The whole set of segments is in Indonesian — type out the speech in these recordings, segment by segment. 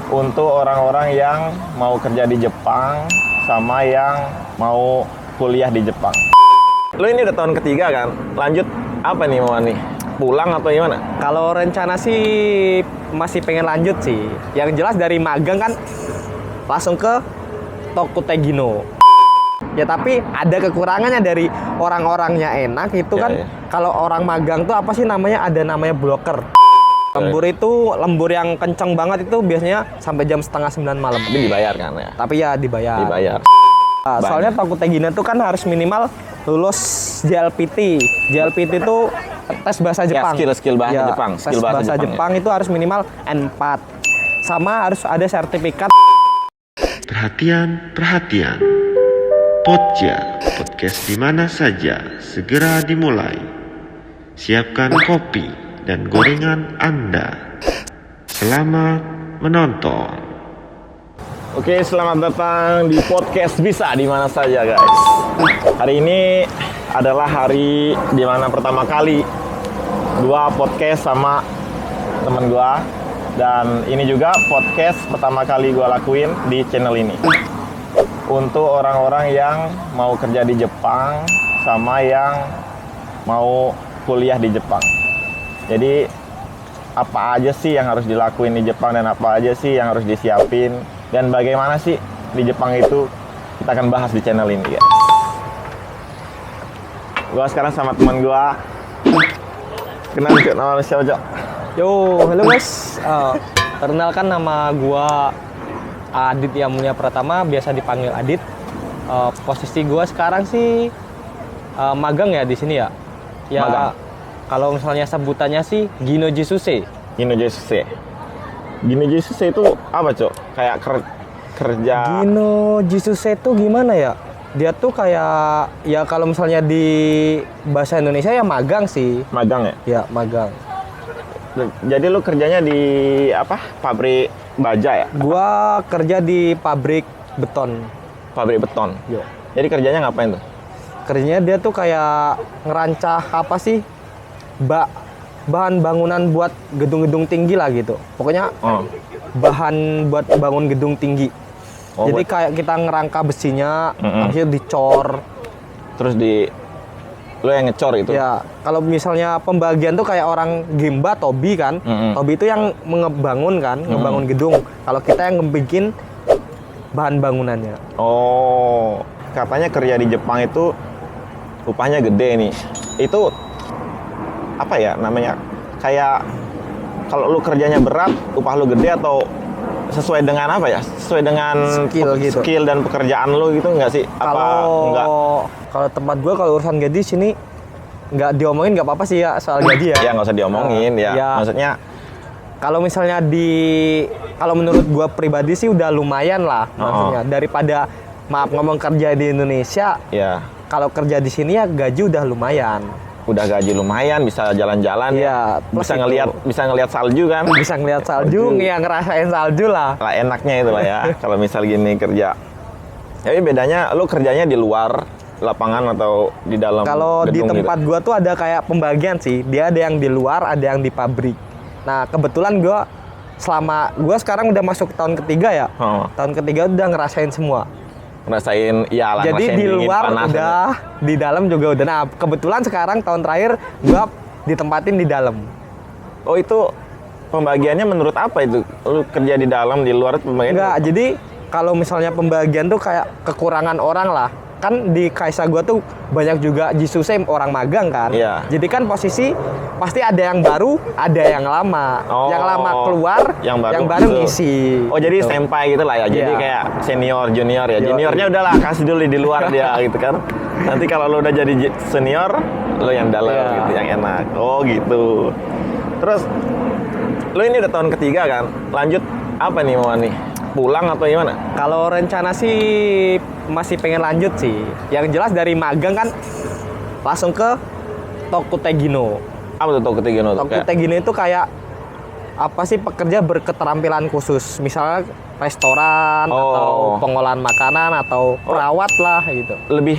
untuk orang-orang yang mau kerja di Jepang sama yang mau kuliah di Jepang. Lu ini udah tahun ketiga kan? Lanjut apa nih mau nih? Pulang atau gimana? Kalau rencana sih masih pengen lanjut sih. Yang jelas dari magang kan langsung ke Tokutegino. Ya tapi ada kekurangannya dari orang-orangnya enak itu Ya, kan. ya. Kalau orang magang tuh apa sih namanya? Ada namanya bloker. Lembur yang kenceng banget itu biasanya sampai jam 8:30 malam. Tapi dibayar kan ya? Tapi ya dibayar. Dibayar. Nah, soalnya Tokutegino itu kan harus minimal lulus JLPT. JLPT itu tes bahasa Jepang. Ya, skill bahasa Jepang. Tes bahasa Jepang itu harus minimal N4. Sama harus ada sertifikat. Perhatian, perhatian. Podja, podcast di mana saja, segera dimulai. Siapkan kopi dan gorengan Anda. Selamat menonton. Oke, selamat datang di podcast bisa di mana saja, guys. Hari ini adalah hari di mana pertama kali gua podcast sama temen gua, dan ini juga podcast pertama kali gua lakuin di channel ini. Untuk orang-orang yang mau kerja di Jepang sama yang mau kuliah di Jepang. Jadi apa aja sih yang harus dilakuin di Jepang dan apa aja sih yang harus disiapin dan bagaimana sih di Jepang itu, kita akan bahas di channel ini, guys. Gua sekarang sama teman gua. Kenal Cok, nama siapa Cok? Yo, halo guys. Perkenalkan nama gua Adit Yamunya Pratama, biasa dipanggil Adit. Posisi gua sekarang sih magang ya di sini ya. Ya, Magang. kalau misalnya sebutannya sih Gino Jisuse. Gino Jisuse. Gino Jisuse itu apa Cok? Kayak kerja. Gino Jisuse itu gimana ya? Dia tuh kayak, ya kalau misalnya di bahasa Indonesia ya magang sih. Magang ya? Ya, magang. Jadi lu kerjanya di apa? Pabrik baja ya? Gua kerja di pabrik beton. Pabrik beton. Yo. Jadi kerjanya ngapain tuh? Kerjanya dia tuh kayak ngerancah apa sih? Bahan bangunan buat gedung-gedung tinggi lah gitu. Pokoknya Oh. bahan buat bangun gedung tinggi. Oh, Jadi buat- kayak kita ngerangka besinya, Mm-mm. habis itu dicor. Terus lu yang ngecor itu? Ya, kalau misalnya pembagian tuh kayak orang Gemba, Tobi kan. Mm-mm. Tobi itu yang ngebangun kan, ngebangun gedung. Kalau kita yang ngebikin bahan bangunannya. Oh, katanya kerja di Jepang itu upahnya gede nih. Itu apa ya namanya? Kayak kalau lu kerjanya berat, upah lu gede atau sesuai dengan apa ya? Sesuai dengan skill dan pekerjaan lu gitu nggak sih? Apa enggak? Kalau tempat gua kalau urusan gaji sini nggak diomongin nggak apa-apa sih ya soal gaji ya. Ya nggak usah diomongin ya. Maksudnya Kalau misalnya kalau menurut gua pribadi sih udah lumayan lah maksudnya daripada maaf ngomong kerja di Indonesia. ya Kalau kerja di sini ya gaji udah lumayan. udah gaji lumayan, bisa jalan-jalan Iya, ya. plus Bisa ngelihat salju kan? Bisa ngeliat salju, ya ngerasain salju lah. Lah enaknya itu lah ya. Kalau misal gini kerja. Tapi bedanya lu kerjanya di luar lapangan atau di dalam Kalau di gedung tempat gitu? gua tuh ada kayak pembagian sih. Dia ada yang di luar, ada yang di pabrik. Nah, kebetulan gua sekarang udah masuk tahun ketiga ya. Oh. Tahun ketiga udah ngerasain semua. Ngerasain iyalah, Jadi ngerasain di dingin, luar panas, udah, di dalam juga udah. Nah, kebetulan sekarang tahun terakhir gua ditempatin di dalam. Oh, itu pembagiannya menurut apa itu? Lu kerja di dalam, di luar itu pembagian? Enggak, jadi kalau misalnya pembagian tuh kayak kekurangan orang lah. Kan di Kaisa gua tuh banyak juga Jisuse orang magang kan. Iya. Jadi kan posisi pasti ada yang baru, ada yang lama. Oh, Yang lama keluar, yang baru baru masuk. ngisi. Oh, jadi Gitu. senpai gitu lah ya. Jadi Iya. kayak senior, junior ya. Iya. Juniornya udahlah kasih dulu di luar dia gitu kan. Nanti kalau lu udah jadi senior, lu yang dalam Iya. gitu, yang enak. Oh, gitu. Terus lu ini udah tahun ketiga kan? Lanjut apa nih mau nih? Pulang atau gimana? Kalau rencana sih masih pengen lanjut sih. Yang jelas dari magang kan langsung ke Tokutegino. Apa tuh Tokutegino tuh? Kayak- Tokutegino itu kayak apa sih, pekerja berketerampilan khusus. Misalnya restoran atau pengolahan makanan atau perawat lah gitu. lebih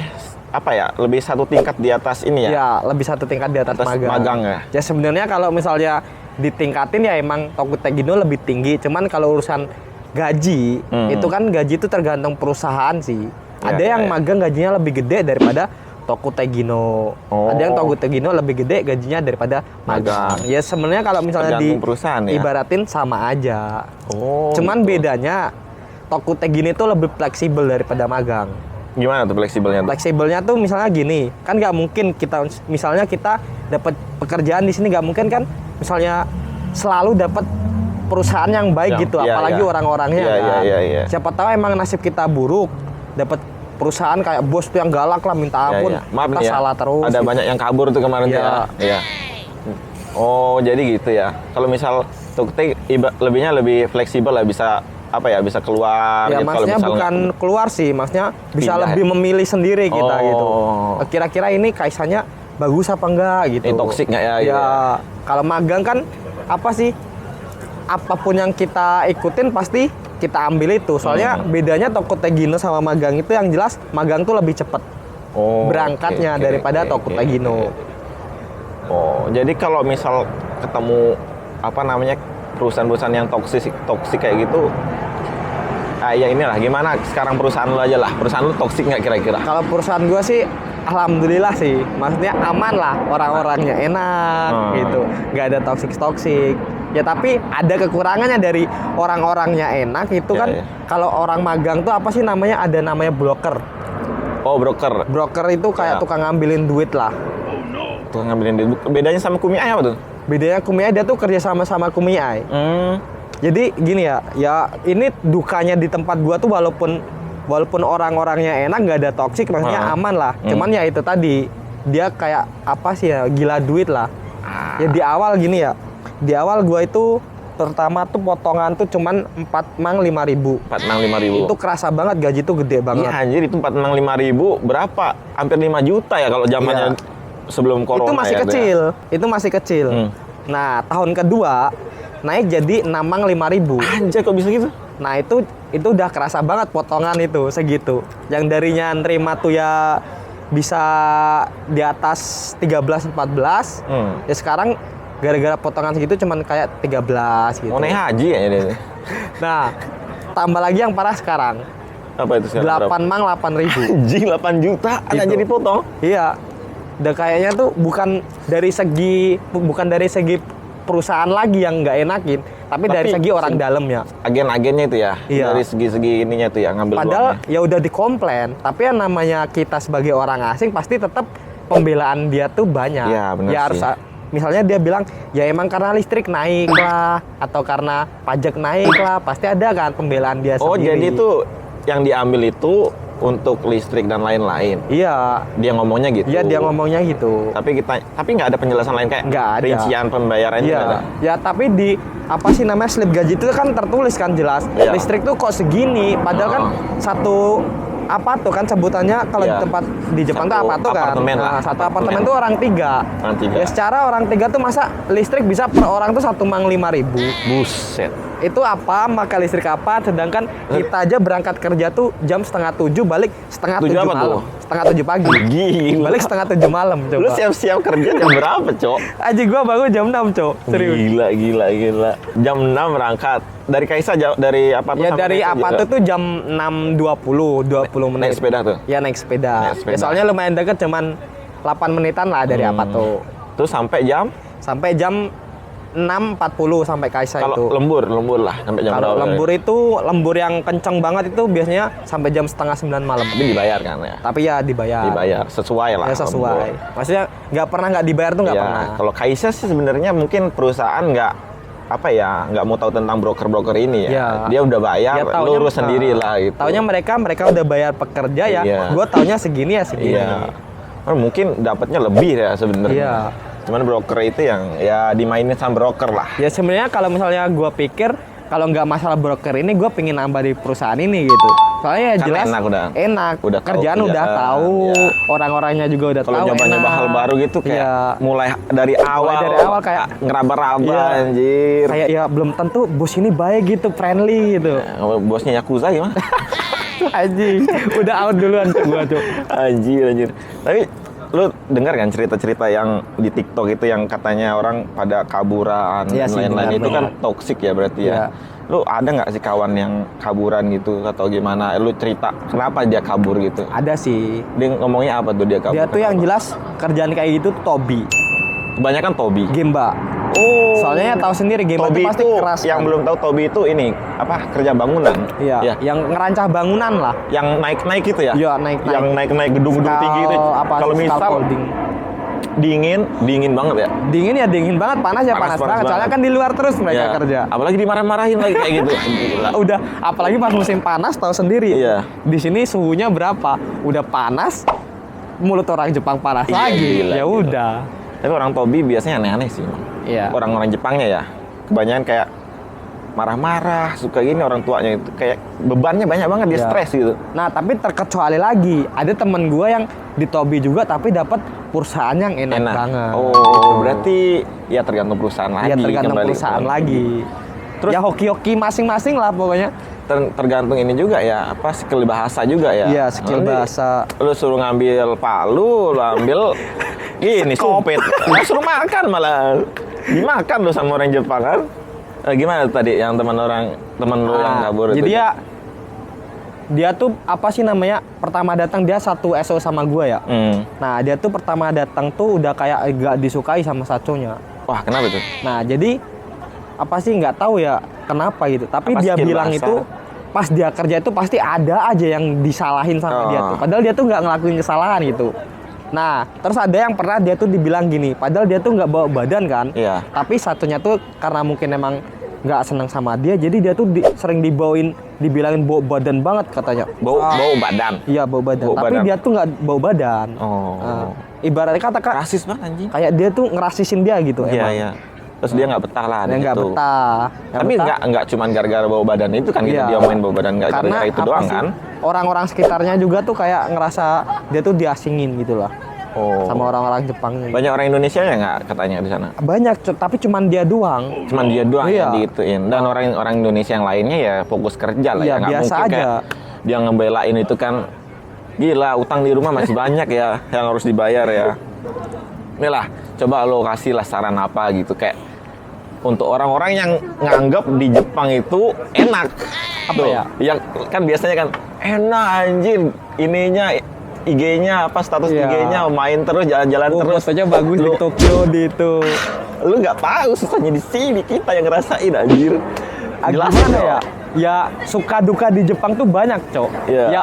apa ya? Lebih satu tingkat di atas ini ya? Ya, lebih satu tingkat di atas Atas magang ya? Ya sebenarnya kalau misalnya ditingkatin ya emang Tokutegino lebih tinggi. Cuman kalau urusan gaji, itu kan gaji itu tergantung perusahaan sih. Ya, Ada yang ya. magang gajinya lebih gede daripada Toko Tegino. Oh. Ada yang Toko Tegino lebih gede gajinya daripada magang. Ya sebenarnya kalau misalnya Tergantung perusahaan ya? ibaratin sama aja. Oh. Cuman gitu. bedanya Toko Tegino itu lebih fleksibel daripada magang. Gimana tuh fleksibelnya? Fleksibelnya tuh misalnya gini, kan nggak mungkin kita misalnya kita dapat pekerjaan di sini nggak mungkin kan misalnya selalu dapat perusahaan yang baik gitu, iya, apalagi iya. orang-orangnya Iya, kan. iya. Siapa tahu emang nasib kita buruk, dapat perusahaan kayak bos tuh yang galak lah minta ampun, Ya, ya. Maaf kita nih ya, salah terus. ada gitu. banyak yang kabur tuh kemarin tuh Iya. ya. Iya. Oh, jadi gitu ya. Kalau misal Tukti lebihnya lebih fleksibel lah, bisa apa ya, bisa keluar Ya gitu. Kalau maksudnya misal bukan keluar sih, maksudnya bisa Pindah lebih ya? memilih sendiri kita Oh. gitu. Kira-kira ini kaisanya bagus apa enggak gitu. Ini toksik nggak ya, Ya, gitu ya? kalau magang kan apa sih? Apapun yang kita ikutin pasti kita ambil itu. Soalnya bedanya Toko Tegino sama magang itu yang jelas magang tuh lebih cepat Oh, berangkatnya oke, daripada oke, Toko oke, Tegino. oke. Oh, jadi kalau misal ketemu apa namanya perusahaan-perusahaan yang toksik kayak gitu, ya inilah gimana sekarang perusahaan lu aja lah. Perusahaan lu toksik nggak kira-kira? Kalau perusahaan gua sih alhamdulillah sih. Maksudnya aman lah, orang-orangnya enak gitu. Nggak ada toksik-toksik. Ya tapi ada kekurangannya dari orang-orangnya enak itu Ya, kan ya. kalau orang magang tuh apa sih namanya, ada namanya broker. Oh, broker. Broker itu kayak Ya. tukang ngambilin duit lah. Tuh ngambilin duit. Bedanya sama Kumiai apa tuh? Bedanya Kumiai dia tuh kerja sama Kumiai. Jadi gini ya ini dukanya di tempat gua tuh walaupun orang-orangnya enak, nggak ada toksik, maksudnya aman lah. Cuman ya itu tadi dia kayak apa sih ya, gila duit lah. Ya di awal gini ya, di awal gua itu pertama tuh potongan tuh cuman 4.500.000. 4.500.000. Itu kerasa banget, gaji tuh gede banget. Iya anjir, itu 4.500.000 berapa? Hampir 5 juta ya kalau zamannya sebelum corona. Itu masih ya, kecil, itu masih kecil. Nah tahun kedua naik jadi 6.500.000. Anjir, kok bisa gitu? Nah itu udah kerasa banget potongan itu segitu. Yang darinya nerima tuh ya bisa di atas 13-14, ya sekarang gara-gara potongan segitu cuman kayak 13 gitu. Mau naik haji ya dia. Nah tambah lagi yang parah sekarang, Apa itu sekarang? 8.000. Anjing, 8 juta Gitu. aja dipotong. Iya. Udah kayaknya tuh bukan dari segi perusahaan lagi yang nggak enakin, tapi dari segi orang dalamnya. Agen-agennya itu ya. Iya. Dari segi-segi ininya tuh ya, ngambil Padahal uangnya. ya udah dikomplain, tapi yang namanya kita sebagai orang asing pasti tetap pembelaan dia tuh banyak. Iya, benar Ya harus sih. misalnya dia bilang ya emang karena listrik naik lah atau karena pajak naik lah, pasti ada kan pembelaan dia Oh, sendiri. jadi tuh yang diambil itu untuk listrik dan lain-lain. Iya. Dia ngomongnya gitu. Iya dia ngomongnya gitu. Tapi nggak ada penjelasan lain kayak Nggak ada. rincian pembayarannya nggak ada. Iya. Ya tapi di apa sih namanya slip gaji itu kan tertulis kan jelas. Iya. Listrik tuh kok segini, padahal kan satu apa tuh kan sebutannya kalau Iya. di tempat di Jepang tuh Satu apa tuh kan? apartemen lah. Nah, satu apartemen Apartemen. tuh orang 3. Orang 3. Ya secara orang 3 tuh masa listrik bisa per orang tuh 1.500.000. Buset. Itu apa? Maka listrik apa? Sedangkan kita aja berangkat kerja tuh jam 6:30, balik 6:30 7 apa malam. tuh? 6:30 pagi. Gila. Balik 6:30 malam coba. Lu siap-siap kerja jam berapa, Cok? Aji gua bangun jam 6, Cok. Serius. Gila. Jam 6 berangkat. Dari Kaisa dari apa tuh? Ya sampai dari Kaisa apa juga? tuh jam 20 menit. Naik sepeda tuh? Ya naik sepeda. Naik sepeda. Ya, soalnya lumayan deket, cuman 8 menitan lah dari apa tuh. Terus sampai jam Sampai jam 6.40 sampai Kaisa kalau itu. lembur lah sampai jam Kalau berapa? lembur itu, lembur yang kenceng banget itu biasanya sampai jam 8:30 malam. Tapi dibayar kan ya? Tapi ya dibayar. Dibayar sesuai lah. Ya sesuai. Maksudnya nggak pernah nggak dibayar tuh nggak Ya, pernah. kalau Kaisa sih sebenarnya mungkin perusahaan nggak mau tahu tentang broker ini ya. Ya. Dia udah bayar, Ya, taunya- lurus sendiri lah gitu. Taunya mereka udah bayar pekerja ya. Iya. Gue taunya segini ya segini. Iya. Mungkin dapatnya lebih ya sebenarnya. Iya. Cuman broker itu yang ya dimainin sama broker lah. Ya sebenarnya kalau misalnya gue pikir kalau nggak masalah broker ini, gue pengen nambah di perusahaan ini gitu. Soalnya ya Kan jelas enak udah. Tahu kerjaan udah tahu, ya. orang-orangnya juga udah Kalau tahu. nyoba-nyoba enak. hal baru gitu kayak Iya. mulai dari awal kayak ngeraba-raba Iya. anjir. kayak ya belum tentu bos ini baik gitu, friendly gitu. Bosnya Yakuza gimana? Anjing, udah out duluan gua tuh. Anjir. Tapi lu dengar kan cerita-cerita yang di TikTok itu yang katanya orang pada kaburan Iya dan sih, lain-lain, itu kan benar. toksik ya berarti Iya. ya. Lu ada nggak sih kawan yang kaburan gitu atau gimana? Lu cerita kenapa dia kabur gitu? Ada sih. Dia ngomongnya apa tuh dia kabur? Dia tuh yang jelas kerjaan kayak gitu tuh Tobi, Kebanyakan Tobi. Gemba. Oh. Soalnya tahu sendiri Gemba Tobi tuh pasti itu keras. yang kan? belum tahu Tobi itu ini apa kerja bangunan. Iya. Ya. Yang ngerancang bangunan lah. Yang naik-naik itu ya? Iya, naik-naik. Yang naik-naik gedung-gedung tinggi itu. Kalau misal scaffolding. dingin banget ya. Dingin ya dingin banget, panas ya panas, banget. Soalnya kan di luar terus mereka Iya. kerja. Apalagi dimarah-marahin lagi kayak gitu. Gila. Udah, apalagi pas musim panas tahu sendiri. Iya. Di sini suhunya berapa? Udah panas, mulut orang Jepang panas Iya, lagi. gila, Ya gila. udah. Tapi orang Tobi biasanya aneh-aneh sih, Bang. Iya. Orang-orang Jepangnya ya, kebanyakan kayak marah-marah, suka gini orang tuanya itu kayak bebannya banyak banget, dia Iya. stres gitu. Nah, tapi terkecuali lagi, ada temen gue yang di Tobi juga tapi dapat perusahaan yang enak banget. Oh, Gitu. berarti ya tergantung perusahaan lagi. Ya tergantung kembali. perusahaan lagi. Terus- ya hoki-hoki masing-masing lah pokoknya. Tergantung ini juga ya, apa skill bahasa juga ya. Iya, skill Nanti bahasa. Lu suruh ngambil palu, lu ambil ini sumpit. Lu suruh makan malah. Dimakan lu sama orang Jepang kan. Gimana tadi yang teman lu yang kabur Jadi itu? ya dia tuh apa sih namanya? Pertama datang dia satu SO sama gue ya. Nah, dia tuh pertama datang tuh udah kayak gak disukai sama Saconya. Wah, kenapa tuh? Nah, jadi apa sih nggak tahu ya kenapa gitu. Tapi Apa dia skill bilang bahasa? itu pas dia kerja itu pasti ada aja yang disalahin sama dia tuh. Padahal dia tuh nggak ngelakuin kesalahan gitu. Nah, terus ada yang pernah dia tuh dibilang gini, padahal dia tuh nggak bawa badan kan. Iya. Tapi satunya tuh karena mungkin emang nggak senang sama dia, jadi dia tuh sering dibilangin bawa badan banget katanya. Bau badan. Iya, bawa badan. Bawa Tapi badan. dia tuh nggak bawa badan. Oh. Nah, ibaratnya kata Rasis banget anjing. kayak dia tuh ngerasisin dia gitu Iya, emang. iya. Terus dia nggak betah lah Dia di nggak situ. betah. Tapi nggak cuma gara-gara bau badan itu kan Iya. dia omongin bau badan, nggak Karena gara-gara itu apa doang sih, kan? orang-orang sekitarnya juga tuh kayak ngerasa dia tuh diasingin gitu lah Oh. sama orang-orang Jepangnya. Banyak orang Indonesia ya nggak katanya di sana? Banyak, tapi cuman dia doang. Cuman dia doang Iya. yang diituin. Dan orang Indonesia yang lainnya ya fokus kerja lah Iya, ya. Nggak biasa mungkin kayak aja. dia ngebelain itu kan. Gila, utang di rumah masih banyak ya yang harus dibayar ya. Inilah, coba lo kasih lah saran apa gitu kayak untuk orang-orang yang nganggap di Jepang itu enak. Apa ya? Yang kan biasanya kan enak anjir ininya IG-nya apa status Iya. IG-nya main terus jalan-jalan terus. Fotonya bagus di Lu- Tokyo di itu. Lu nggak tahu susahnya di sini kita yang ngerasain anjir. Jelasin Gimana dong. ya? Ya suka duka di Jepang tuh banyak, Cok. Iya. Ya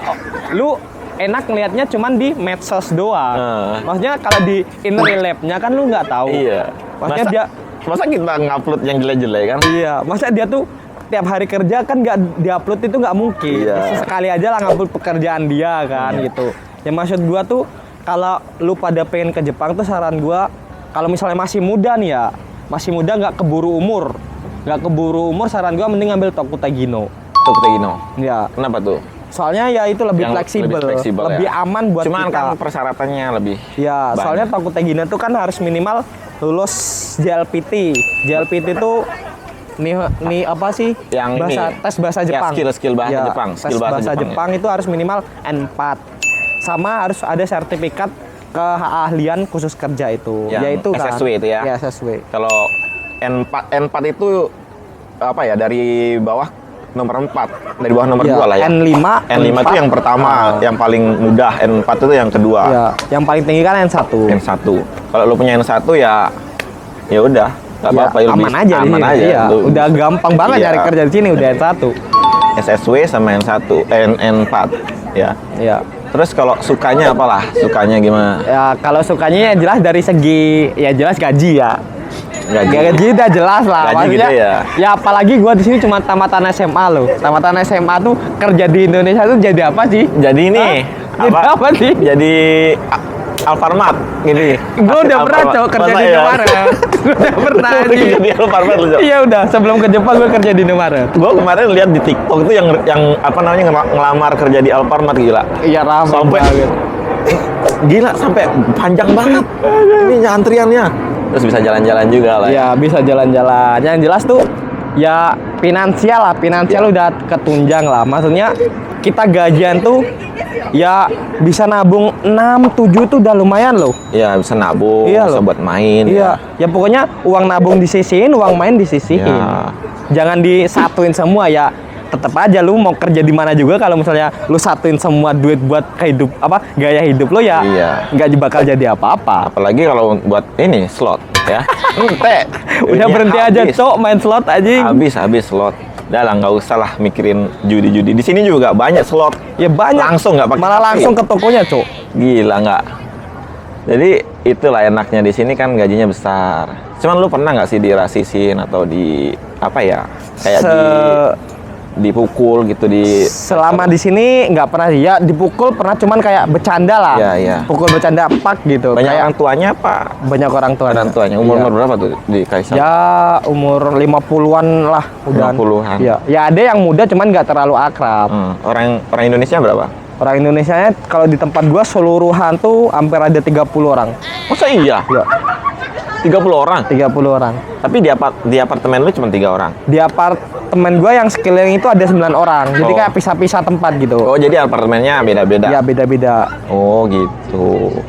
lu enak ngelihatnya cuman di medsos doang. Maksudnya kalau di in real life-nya kan lu nggak tahu. Iya. Maksudnya Masa kita ngupload yang jelek-jelek kan? Iya, masa dia tuh tiap hari kerja kan nggak diupload itu nggak mungkin. Iya. Sekali aja lah ngupload pekerjaan dia kan gitu. Ya maksud gua tuh kalau lu pada pengen ke Jepang tuh saran gua kalau misalnya masih muda nih ya, masih muda nggak keburu umur, saran gua mending ambil Tokutagino. Tokutagino. Ya, Kenapa tuh? soalnya ya itu lebih fleksibel, lebih ya? aman buat Cuman kita. kan persyaratannya lebih Ya, banyak. soalnya Tokutagino tuh kan harus minimal lulus JLPT. JLPT tuh nih apa sih? Yang bahasa ini. tes bahasa Ya, Jepang. skill bahasa Ya, Jepang, Tes skill bahasa bahasa Jepang, Jepang itu harus minimal N4. Sama harus ada sertifikat keahlian khusus kerja itu. Yang Yaitu kan SSW itu ya? Ya, SSW. Kalau N4 itu apa ya dari bawah nomor 4, dari bawah nomor Ya, 2 lah ya. N5 N5 itu yang pertama, yang paling mudah. N4 itu yang kedua. Ya, yang paling tinggi kan N1. N1. Kalau lu punya N1 ya udah, nggak Ya, apa-apa ya, aman aja di aman sini. aja. Iya, Lu- udah gampang banget Iya. nyari kerja di sini udah N1. SSW sama N1, N4 ya. Ya. Terus kalau sukanya apalah? Sukanya gimana? Ya kalau sukanya ya jelas dari segi ya jelas gaji ya. Gaji udah jelas lah. Gaji Maksudnya, gitu ya? Ya apalagi gua di sini cuma tamatan SMA loh. Tamatan SMA tuh kerja di Indonesia tuh jadi apa sih? Jadi ini Hah? Jadi apa sih? Jadi Alfamart gini. Gua udah pernah Alfamart. Cok kerja Masa di ya? Indomaret. Gua udah pernah Lu di. kerja di Alfamart lu, Cok? Iya udah sebelum ke Jepang gua kerja di Indomaret. Gue kemarin lihat di TikTok itu yang apa namanya ngelamar kerja di Alfamart gila. Iya ramai Sampai banget. gila sampai panjang banget. Ini antriannya. Terus bisa jalan-jalan juga lah. Ya bisa jalan-jalan. Yang jelas tuh ya finansial lah, finansial udah ketunjang lah. Maksudnya kita gajian tuh ya bisa nabung 6-7 tuh udah lumayan loh. Iya, bisa nabung, Iya bisa loh. buat main. Iya, ya pokoknya uang nabung disisihin, uang main disisihin. Ya. jangan disatuin semua ya. Tetap aja lu mau kerja di mana juga kalau misalnya lu satuin semua duit buat gaya hidup lo ya Iya. nggak bakal jadi apa-apa. Apalagi kalau buat ini slot ya. Ente. Udah Duitnya berhenti aja habis. cok main slot aja. Habis slot. Udah lah, nggak usah lah mikirin judi-judi. Di sini juga banyak slot. Ya banyak. Langsung nggak pakai Malah HP. langsung ke tokonya cok. Gila nggak? Jadi itulah enaknya di sini kan gajinya besar. Cuman lu pernah nggak sih dirasisin atau di apa ya? Kayak dipukul gitu Selama di sini nggak pernah ya dipukul, pernah cuman kayak bercanda lah. Iya, iya. Pukul bercanda pak gitu. banyak Kayak orang tuanya apa? banyak orang tua. Orang tuanya umur Iya. berapa tuh di Kaisar? Ya umur 50-an lah udah. 50-an. Ya, ya ada yang muda cuman nggak terlalu akrab. Orang Indonesia berapa? Orang Indonesianya kalau di tempat gua seluruhan tuh hampir ada 30 orang. Masa iya? Ya, 30 orang. 30 orang. Tapi di apartemen lu cuma 3 orang. Di apartemen gua yang sekeliling itu ada 9 orang. Jadi Oh. kayak pisah-pisah tempat gitu. Oh, jadi apartemennya beda-beda. Ya beda-beda. Oh, gitu.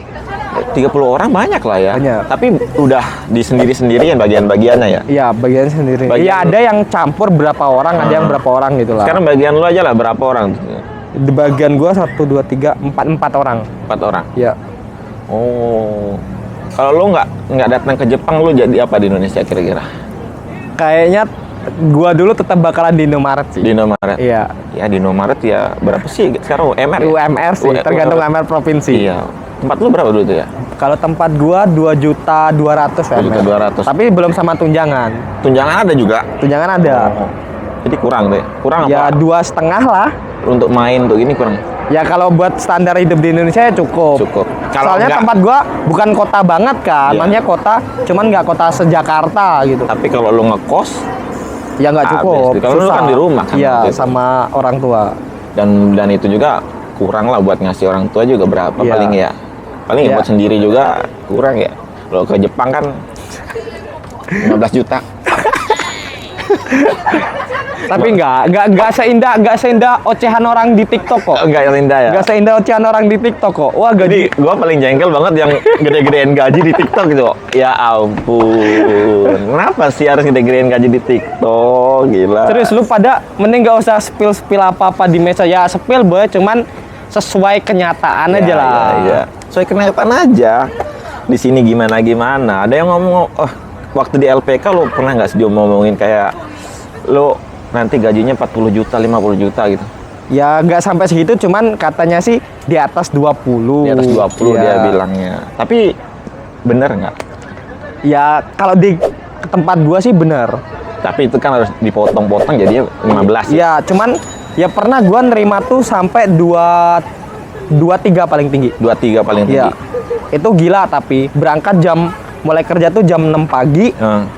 30 orang banyak lah ya. Banyak. Tapi udah di sendiri-sendirian bagian-bagiannya ya. Iya, bagian sendiri. Bagian Iya, lu- ada yang campur berapa orang, ada yang berapa orang gitu lah. Sekarang bagian lu aja lah berapa orang? Di bagian gua 1 2 3 4 orang. 4 orang. Ya. Oh. Kalau lu nggak datang ke Jepang, lu jadi apa di Indonesia kira-kira? Kayaknya gua dulu tetap bakalan di Indomaret sih. Di Indomaret. Iya. Ya di Indomaret ya berapa sih sekarang UMR? Ya? UMR sih, tergantung UMR provinsi. Iya. Tempat lu berapa dulu tuh ya? Kalau tempat gua 2.200.000 UMR. 2.200.000. Tapi belum sama tunjangan. Tunjangan ada juga. Tunjangan ada. Oh. Jadi kurang deh. Kurang Ya apa? 2,5 lah. Untuk main tuh ini kurang. Ya kalau buat standar hidup di Indonesia ya cukup. Cukup. Kalau Soalnya enggak- tempat gua bukan kota banget kan, Iya. maksudnya kota, cuman nggak kota sejakarta gitu. Tapi kalau lu ngekos Ya nggak habis. cukup. Kalau lu susah. kan di rumah kan Iya, waktu itu. sama orang tua. dan itu juga kurang lah buat ngasih orang tua juga berapa Iya. paling ya. Paling ya Iya. buat sendiri juga kurang ya. Kalau ke Jepang kan 15 juta. Tapi nggak seindah ocehan orang di TikTok kok. Enggak indah ya. Nggak seindah ocehan orang di TikTok kok. Wah Jadi gaji. gua paling jengkel banget yang gede-gedein gaji di TikTok gitu. Ya ampun. Kenapa sih harus gede-gedein gaji di TikTok? Gila. Serius lu pada mending nggak usah spill apa-apa di medsos. Ya spill boleh, cuman sesuai kenyataan aja lah. Iya. Soalnya kenyataan aja. Di sini gimana. Ada yang ngomong, oh waktu di LPK lo pernah nggak sih dia ngomongin kayak lo nanti gajinya 40 juta, 50 juta gitu. Ya nggak sampai segitu, cuman katanya sih di atas 20. Di atas 20 Iya. dia bilangnya. Tapi bener nggak? Ya kalau di tempat gua sih bener. Tapi itu kan harus dipotong-potong jadinya 15 ya. Ya cuman ya pernah gua nerima tuh sampai 23 paling tinggi. 23 paling tinggi. Iya. Itu gila, tapi berangkat mulai kerja tuh jam 6 pagi.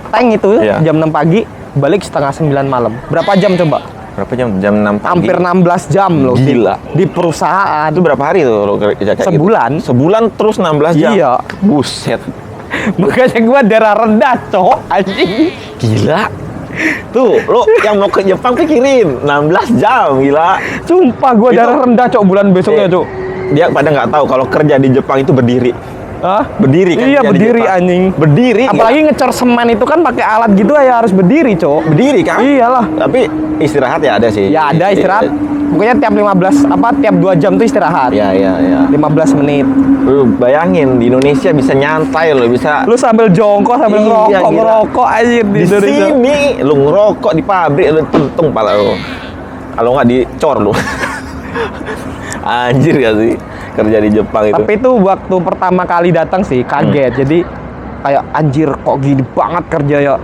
Tank itu Iya. jam 6 pagi, balik setengah 9 malam. Berapa jam coba? Berapa jam? Jam 6 pagi. Hampir 16 jam loh. Gila. Di perusahaan. Itu berapa hari tuh lo kerja kayak Sebulan. gitu? Sebulan terus 16 jam? Iya. Buset. Makanya gua darah rendah, cowok anjing. Gila. Tuh, lo yang mau ke Jepang pikirin 16 jam, gila. Sumpah gua Itu- darah rendah, cok, bulan besoknya, Eh, cok. Dia pada nggak tahu kalau kerja di Jepang itu berdiri. Hah? Berdiri kan? Iya, kerja di berdiri Jepang. anjing. Berdiri. Apalagi ngecor semen itu kan pakai alat gitu ya harus berdiri, cok. berdiri kan? Iyalah. Tapi istirahat ya ada sih. Ya ada istirahat. Pokoknya tiap 2 jam tuh istirahat. Ya. 15 menit. Lu bayangin di Indonesia bisa nyantai lo, bisa Lu sambil jongkok, sambil Iya, gila. ngerokok aja di di Indonesia. sini lu ngerokok di pabrik lu tentung pala lu. Kalau nggak dicor lu. Anjir gak sih kerja di Jepang itu? Tapi itu waktu pertama kali datang sih kaget. Jadi kayak anjir kok gini banget kerja ya.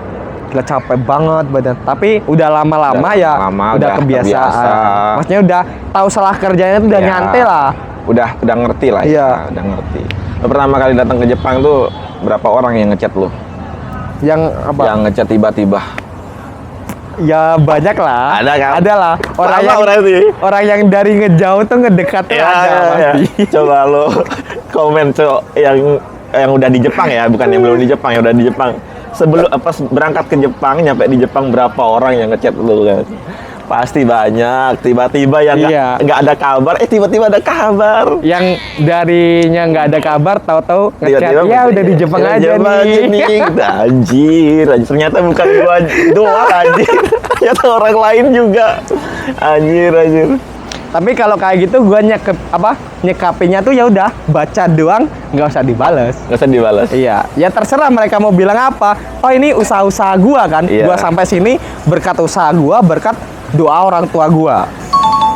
Gila capek banget badan. Tapi udah lama-lama Udah ya lama, udah udah kebiasaan. terbiasa. Maksudnya udah tahu salah kerjanya tuh udah Ya. nyantai lah. Udah ngerti lah Iya. ya, udah ngerti. Lu pertama kali datang ke Jepang tuh berapa orang yang ngechat lu? Yang apa? Yang ngechat tiba-tiba. Ya banyak lah. Ada kan? Ada lah. Orang Sama yang berarti. orang yang dari ngejauh tuh ngedekat tuh ada pasti. Coba lo komen cok yang udah di Jepang ya, bukan yang belum di Jepang, yang udah di Jepang. Sebelum berangkat ke Jepang, nyampe di Jepang berapa orang yang ngechat lu kan? Pasti banyak. Tiba-tiba yang Iya. nggak ada kabar, tiba-tiba ada kabar. Yang darinya nggak ada kabar, tahu-tahu ngechat Tiba-tiba ya bisa, udah di Jepang ya, aja Jepang nih. Anjir, ternyata bukan gua doang anjir. ternyata orang lain juga. Anjir. Tapi kalau kayak gitu gue nyekapinya tuh ya udah baca doang, nggak usah dibales. Nggak usah dibalas. Iya, ya terserah mereka mau bilang apa. Oh ini usaha-usaha gua kan. Iya. Gua sampai sini berkat usaha gua, berkat doa orang tua gua.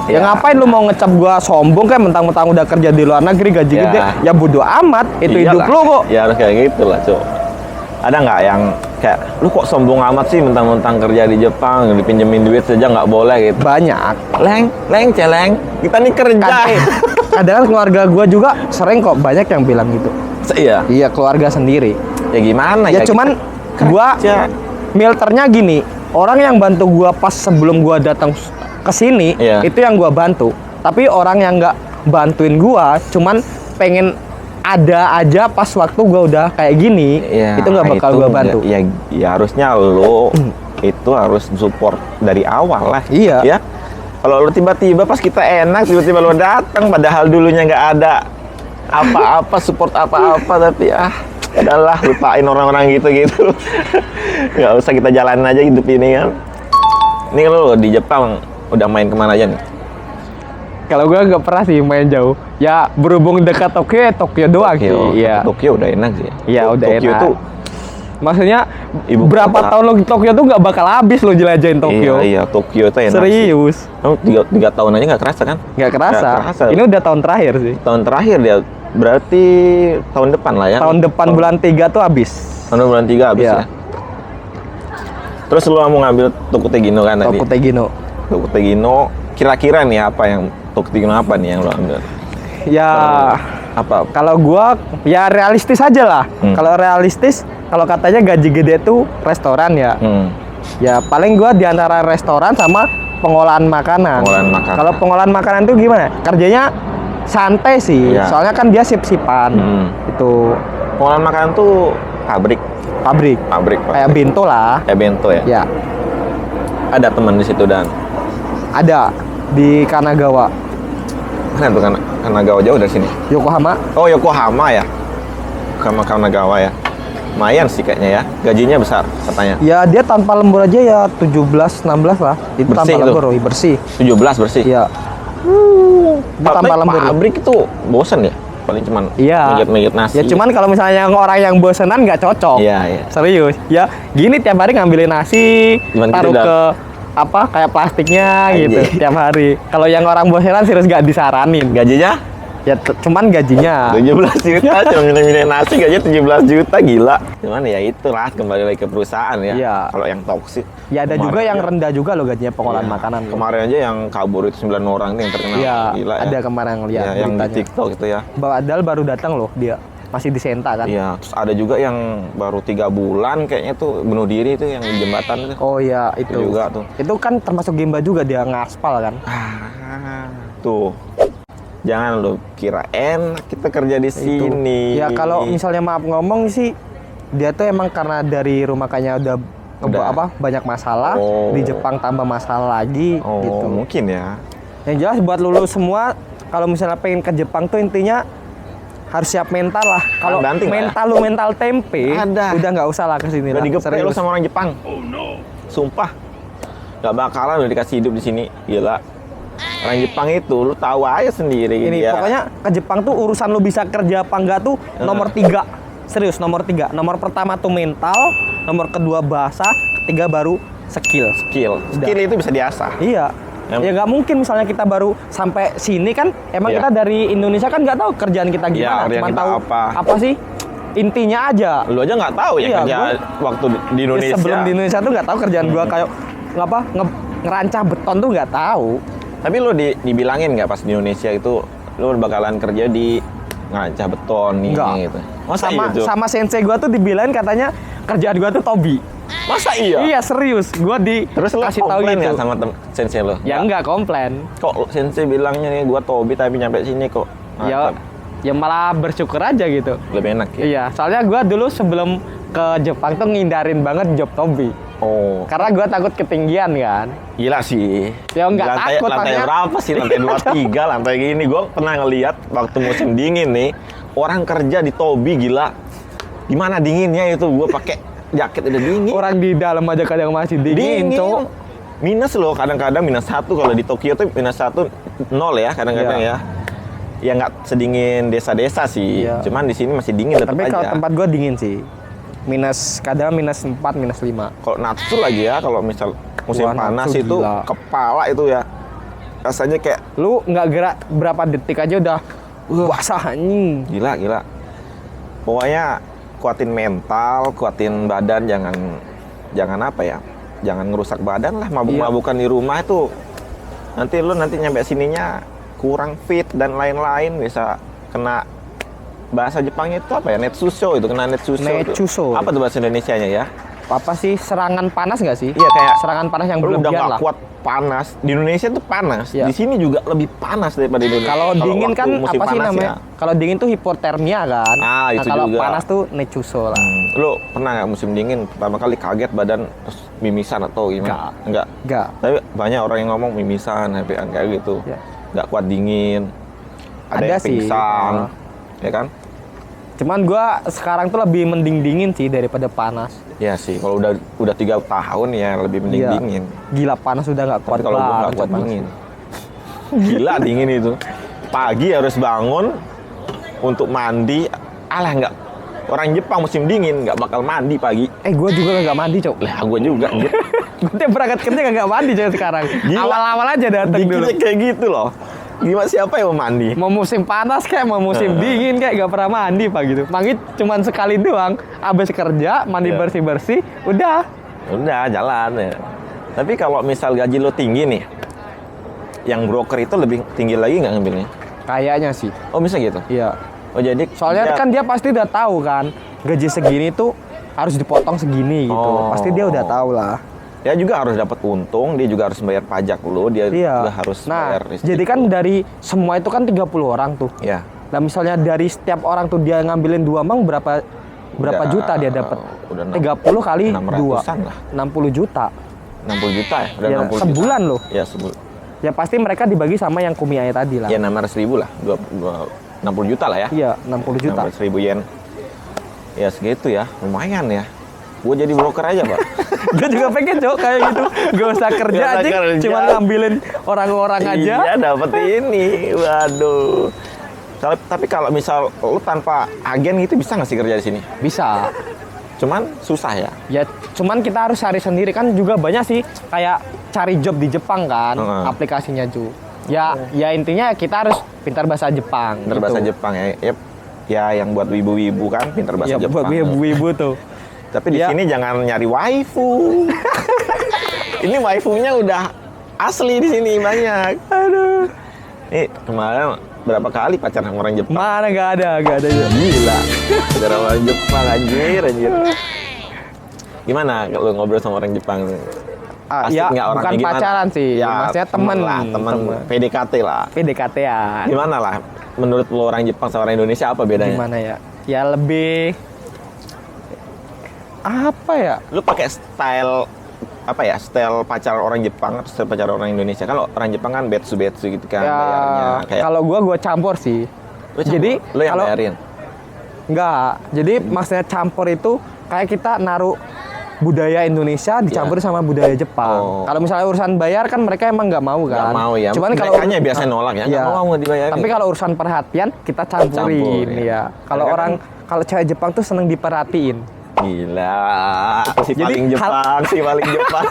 Ya Iya. ngapain lu mau ngecap gua sombong kayak mentang-mentang udah kerja di luar negeri gaji Iya. gede. Ya bodo amat, itu hidup Iyalah. lu kok. Ya harus kayak gitu lah, Cuk. Ada nggak yang kayak, lu kok sombong amat sih mentang-mentang kerja di Jepang, dipinjemin duit saja nggak boleh gitu. Banyak. Celeng. Kita nih kerja. Kadang keluarga gua juga sering kok banyak yang bilang gitu. Iya. Iya, keluarga sendiri. Ya gimana Ya cuman gua filternya gini, orang yang bantu gua pas sebelum gua datang ke sini, Iya. itu yang gua bantu. Tapi orang yang nggak bantuin gua, cuman pengen ada aja pas waktu gua udah kayak gini, Ya, itu nggak bakal itu gua bantu. Ya harusnya lo itu harus support dari awal lah. Iya. Ya. Kalau lo tiba-tiba pas kita enak, tiba-tiba lo datang, padahal dulunya nggak ada apa-apa, support apa-apa, tapi adalah lupain orang-orang gitu. Nggak usah, kita jalanin aja hidup ini kan. Ini lo di Jepang udah main kemana aja nih? Kalau gua nggak pernah sih main jauh. Ya berhubung dekat Tokyo doang sih. Iya. Tokyo udah enak sih. Iya, udah Tokyo enak. tuh Maksudnya Ibu berapa kota. tahun lo di Tokyo tuh nggak bakal habis lo jelajahin Tokyo. Iya, Tokyo itu enak. Serius. Sih. 3 tahun aja nggak kerasa kan? Nggak kerasa. Nggak kerasa. Ini udah tahun terakhir sih. Tahun terakhir dia, berarti tahun depan lah ya. Tahun depan bulan 3 tuh habis. Tahun bulan 3 habis Iya. ya. Terus lu mau ngambil Toku Tegino kan tadi? Toko Tegino. Toku Tegino, kira-kira nih apa yang Toku Tegino apa nih yang lu ambil? Ya Apa? kalau gua ya realistis aja lah. Kalau realistis, kalau katanya gaji gede tuh restoran ya. Ya paling gua di antara restoran sama pengolahan makanan. Pengolahan makanan. Kalau pengolahan makanan tuh gimana? Kerjanya santai sih. Iya. Soalnya kan dia sip-sipan. Itu Pengolahan makanan tuh pabrik, pabrik. Kayak bento lah. kayak bento ya. Ya, Ada teman di situ dan ada di Kanagawa, mana tuh kan Kanagawa jauh dari sini. Yokohama. Oh, Yokohama ya. Kanagawa ya. Lumayan sih kayaknya ya. Gajinya besar katanya. Ya dia tanpa lembur aja ya 17-16 lah. Itu Bersih tanpa tuh. lembur, bersih. 17 bersih. Iya. Itu tanpa lembur. Pabrik itu bosen ya? Paling cuman Iya. mijit nasi. Ya cuman kalau misalnya orang yang bosenan nggak cocok. Iya. Serius. Ya gini tiap hari ngambilin nasi, Cuman taruh gitu udah. ke apa kayak plastiknya gitu Anjing. tiap hari. Kalau yang orang bosenan serius nggak disaranin. Gajinya Ya cuman gajinya. 17 juta, cuma milih nasi gajinya 17 juta, gila. Cuman ya itulah, kembali lagi ke perusahaan ya. Iya. Kalau yang toksik. Ya ada kemarin juga yang aja- rendah juga loh gajinya pengolahan Iya. makanan. Kemarin aja yang kabur itu 9 orang nih yang terkenal. Iya, Gila ya. ada kemarin yang lihat Iya, yang di beritanya. TikTok itu ya. Padahal baru datang loh dia. Masih di Senta kan? Iya, terus ada juga yang baru 3 bulan kayaknya tuh bunuh diri itu yang di jembatan itu. Oh iya itu. Itu juga tuh. Itu kan termasuk Gemba juga dia ngaspal kan? Tuh. Jangan lo kira enak kita kerja di sini. Ya kalau misalnya maaf ngomong sih dia tuh emang karena dari rumah kayaknya udah Udah. banyak masalah, Oh. di Jepang tambah masalah lagi Oh, gitu. mungkin ya. Yang jelas buat lulus semua kalau misalnya pengen ke Jepang tuh intinya harus siap mental lah. Kalau Banting lah ya. mental lu mental tempe, Ada. udah nggak usah lah ke sini Udah lah. digepek lu Serius. sama orang Jepang. Oh no. Sumpah. Gak bakalan udah dikasih hidup di sini. Gila. Orang Jepang itu lu tahu aja sendiri. Ini dia. pokoknya ke Jepang tuh urusan lu bisa kerja apa enggak tuh nomor 3. Serius nomor 3. Nomor pertama tuh mental, nomor kedua bahasa, ketiga baru skill. skill. Skill itu bisa diasah. Iya. Yang- Ya nggak mungkin misalnya kita baru sampai sini kan, emang Iya. kita dari Indonesia kan nggak tahu kerjaan kita gimana, kerjaan cuma kita tahu apa. sih intinya aja. Lu aja nggak tahu ya Iya, kerja gua- waktu di Indonesia. Ya, sebelum di Indonesia tuh nggak tahu kerjaan gua kayak ngerancah beton tuh nggak tahu. Tapi lu dibilangin nggak pas di Indonesia itu lu bakalan kerja di ngerancah beton nih Nggak. gitu. Masa Sama iya, sama sensei gua tuh dibilangin katanya kerjaan gua tuh Tobi. Masa iya? Iya serius, gua Terus lu kasih tahu komplain gitu. nggak sama sensei lu? Ya enggak komplain. Kok sensei bilangnya nih gua Tobi tapi nyampe sini kok? Ya ya malah bersyukur aja gitu. Lebih enak ya? Iya, soalnya gua dulu sebelum ke Jepang tuh ngindarin banget job Tobi. Oh, Karena gua takut ketinggian kan. gila sih. Ya, nggak lantai, takut, lantai makanya- berapa sih? Lantai 23, lantai gini. Gua pernah ngeliat waktu musim dingin nih, orang kerja di Tobi gila. Gimana dinginnya itu? Gua pakai jaket udah dingin. Orang di dalam aja kadang masih dingin, Cok. minus loh, kadang-kadang -1 kalau di Tokyo tuh -1 0 ya kadang-kadang Iya. ya nggak sedingin desa-desa sih, Iya. cuman di sini masih dingin tetap Tapi kalau aja. tempat gua dingin sih. Kadang -4, -5. Kalau Natsu lagi ya, kalau misal musim Wah, panas Natsu itu gila. kepala itu ya rasanya kayak Lu nggak gerak berapa detik aja udah basah anjing. gila. Pokoknya kuatin mental, kuatin badan, jangan apa ya, jangan ngerusak badan lah, mabuk-mabukan di rumah itu nanti nyampe sininya kurang fit dan lain-lain, bisa kena bahasa Jepangnya itu apa ya, netsuso itu, kena netsuso. Netsuso. Apa tuh bahasa Indonesianya ya? Apa sih, serangan panas nggak sih? Iya, kayak serangan panas yang lu udah berlebihan nggak lah. kuat panas. Di Indonesia tuh panas, Iya. di sini juga lebih panas daripada di Indonesia. Kalau dingin waktu kan musim apa sih panas namanya? ya. Kalau dingin tuh hipotermia kan. Ah, itu kalau juga. panas tuh netsuso lah. Lu pernah nggak musim dingin pertama kali kaget badan terus mimisan atau gimana? Enggak. Enggak. Tapi banyak orang yang ngomong mimisan, happy-an kayak gitu. Ya. Nggak kuat dingin. Ada Ada yang sih. pingsan, ya kan? Cuman gua sekarang tuh lebih mending dingin sih daripada panas. Ya sih, kalau udah 3 tahun ya lebih mending Iya. dingin. Gila panas udah nggak kuat Tapi kalau gue nggak banget kuat panas. dingin. Gila dingin itu. Pagi harus bangun untuk mandi. Alah nggak. Orang Jepang musim dingin nggak bakal mandi pagi. Gua juga nggak mandi, Cok. Lah gue juga. anjir. Gue tiap berangkat kerja nggak mandi coy sekarang. Gila. Awal-awal aja datang dulu. Dikitnya kayak gitu loh. Gimana siapa yang mau mandi? Mau musim panas kayak mau musim dingin kayak gak pernah mandi pak gitu. Mandi cuman sekali doang. Abis kerja mandi Iya. bersih-bersih, udah. Udah jalan ya. Tapi kalau misal gaji lo tinggi nih, yang broker itu lebih tinggi lagi nggak ngambilnya? Kayaknya sih. Oh bisa gitu? Iya. Oh jadi Soalnya kan dia pasti udah tahu kan gaji segini tuh harus dipotong segini gitu. Oh. Pasti dia udah tahu lah. dia juga harus dapat untung, dia juga harus bayar pajak lo, dia Iya. juga harus Nah, bayar listrik. jadi kan dari semua itu kan 30 orang tuh. Ya. Nah, misalnya dari setiap orang tuh dia ngambilin 2 mang berapa Udah- juta dia dapat? udah 30 kali 2. 600-an lah. 60 juta. 60 juta ya? Udah Ya, 60 sebulan juta. loh. Ya, sebulan. Ya pasti mereka dibagi sama yang kumiai tadi lah. Ya 600.000 lah, 60 juta lah ya. Iya, 60 juta. 600.000 yen. Ya segitu ya, lumayan ya. Gue jadi broker aja, Pak. Gue juga pengen Cok kayak gitu. Gak usah kerja Gak usah aja, kerja. cuma ngambilin orang-orang aja. Iya, dapat ini. Waduh. Tapi kalau misal lu tanpa agen gitu bisa nggak sih kerja di sini? Bisa. Cuman susah ya. Ya, cuman kita harus cari sendiri kan juga banyak sih kayak cari job di Jepang kan, Heeh. aplikasinya Ju. Ya, ya intinya kita harus pintar bahasa Jepang. Pintar gitu. bahasa Jepang ya. Yep. Ya yang buat wibu-wibu kan pintar bahasa Ya, Jepang. buat ibu-ibu tuh. Tapi di Ya. sini jangan nyari waifu. Ini waifunya udah asli di sini banyak. Aduh. Nih kemarin berapa kali pacaran sama orang Jepang? Mana gak ada Cok. Gila. Pacaran sama orang Jepang anjir. Gimana kalau ngobrol sama orang Jepang? Asik Ya, nggak orangnya? bukan Gimana? pacaran sih, Ya, maksudnya temen lah, temen PDKT lah. PDKT-an. Gimana lah? Menurut lo orang Jepang sama orang Indonesia apa bedanya? Gimana ya? Ya lebih apa ya? Lu pakai style apa ya? Style pacaran orang Jepang atau style pacaran orang Indonesia? Kalau orang Jepang kan betsu gitu kan Ya, bayarnya kayak kalau gua campur sih. lu campur? Jadi lu yang kalau bayarin. enggak, jadi maksudnya campur itu kayak kita naruh budaya Indonesia dicampur sama budaya Jepang. Oh. Kalau misalnya urusan bayar kan mereka emang nggak mau kan. Nggak mau ya. Cuman kalau Merekanya biasanya nolak ya. Iya. Nggak mau dibayarin. Tapi kalau urusan perhatian kita campurin Campur, ya. ya. Kalau Karena orang kalau cewek Jepang tuh seneng diperhatiin. Gila. Si Jadi paling Jepang, si paling Jepang.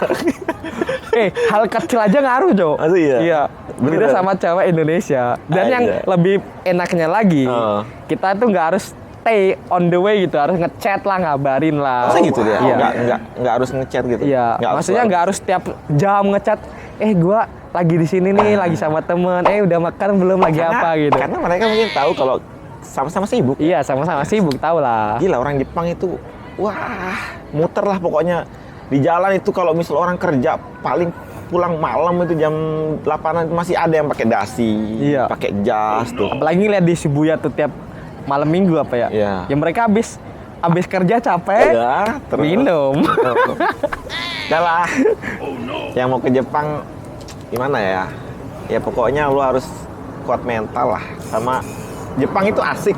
Hal kecil aja ngaruh, Jo. Masa iya? Iya. Beda Bener. sama cewek Indonesia. Dan yang Aja. lebih enaknya lagi, Heeh. kita tuh nggak harus stay on the way gitu, harus ngechat lah, ngabarin lah. Masa gitu dia? Iya. Nggak harus ngechat gitu. Iya. Maksudnya nggak harus tiap jam ngechat. Gua lagi di sini nih, lagi sama temen. Udah makan belum? Lagi apa gitu? Karena mereka mungkin tahu kalau sama-sama sibuk. Iya, sama-sama sibuk, tau lah. Gila orang Jepang itu, wah muter lah pokoknya. Di jalan itu kalau misal orang kerja paling pulang malam itu jam 8-an itu masih ada yang pakai dasi, Iya. pakai jas tuh. Apalagi lihat di Shibuya tuh tiap malam minggu apa ya? Iya. Ya mereka habis kerja capek, Ya, terus. minum. Udah lah. Yang mau ke Jepang gimana ya? Ya pokoknya lu harus kuat mental lah. Sama Jepang itu asik.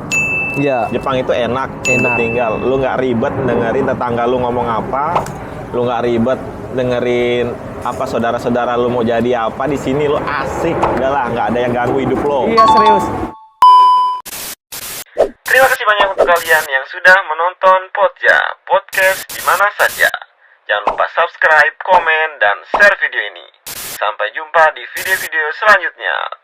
Iya. Jepang itu enak. Enak. Tinggal. Lu nggak ribet dengerin tetangga lu ngomong apa. Lu nggak ribet dengerin apa saudara-saudara lu mau jadi apa di sini, lu asik. Udahlah, nggak ada yang ganggu hidup lo. Iya serius. Terima kasih banyak untuk kalian yang sudah menonton Podja, podcast di mana saja. Jangan lupa subscribe, komen, dan share video ini. Sampai jumpa di video-video selanjutnya.